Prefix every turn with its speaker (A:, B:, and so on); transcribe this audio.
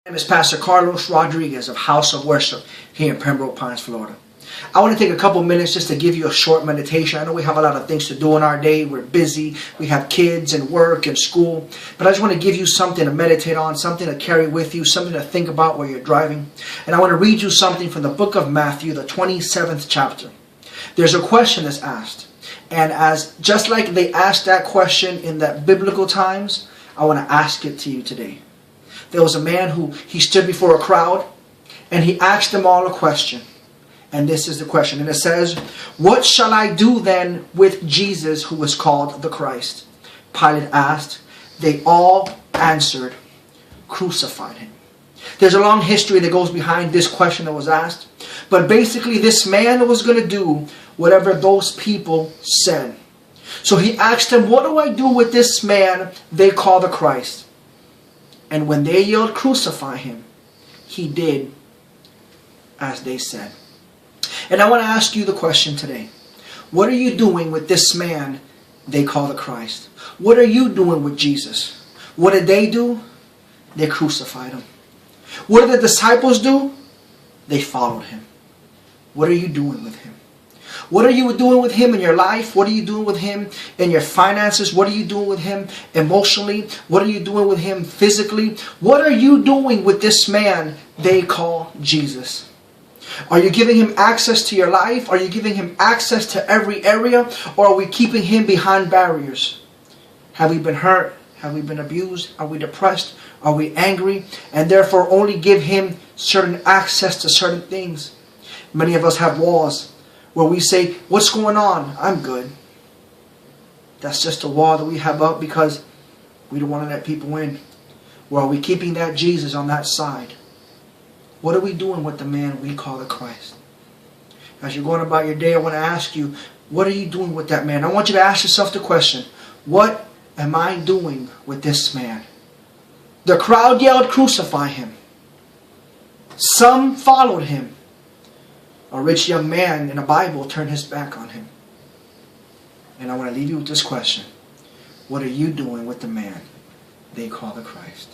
A: My name is Pastor Carlos Rodriguez of House of Worship here in Pembroke Pines, Florida. I want to take a couple minutes just to give you a short meditation. I know we have a lot of things to do in our day. We're busy. We have kids and work and school. But I just want to give you something to meditate on, something to carry with you, something to think about while you're driving. And I want to read you something from the book of Matthew, the 27th chapter. There's a question that's asked. And just like they asked that question in that biblical times, I want to ask it to you today. There was a man who he stood before a crowd and he asked them all a question. And this is the question. And it says, "What shall I do then with Jesus who was called the Christ?" Pilate asked. They all answered, "Crucify him." There's a long history that goes behind this question that was asked. But basically this man was going to do whatever those people said. So he asked them, "What do I do with this man they call the Christ?" And when they yelled, "Crucify him," he did as they said. And I want to ask you the question today. What are you doing with this man they call the Christ? What are you doing with Jesus? What did they do? They crucified him. What did the disciples do? They followed him. What are you doing with him? What are you doing with him in your life? What are you doing with him in your finances? What are you doing with him emotionally? What are you doing with him physically? What are you doing with this man they call Jesus? Are you giving him access to your life? Are you giving him access to every area? Or are we keeping him behind barriers? Have we been hurt? Have we been abused? Are we depressed? Are we angry? And therefore only give him certain access to certain things. Many of us have walls where we say, "What's going on? I'm good." That's just a wall that we have up because we don't want to let people in. Or are we keeping that Jesus on that side? What are we doing with the man we call the Christ? As you're going about your day, I want to ask you, what are you doing with that man? I want you to ask yourself the question, what am I doing with this man? The crowd yelled, "Crucify him." Some followed him. A rich young man in the Bible turned his back on him. And I want to leave you with this question. What are you doing with the man they call the Christ?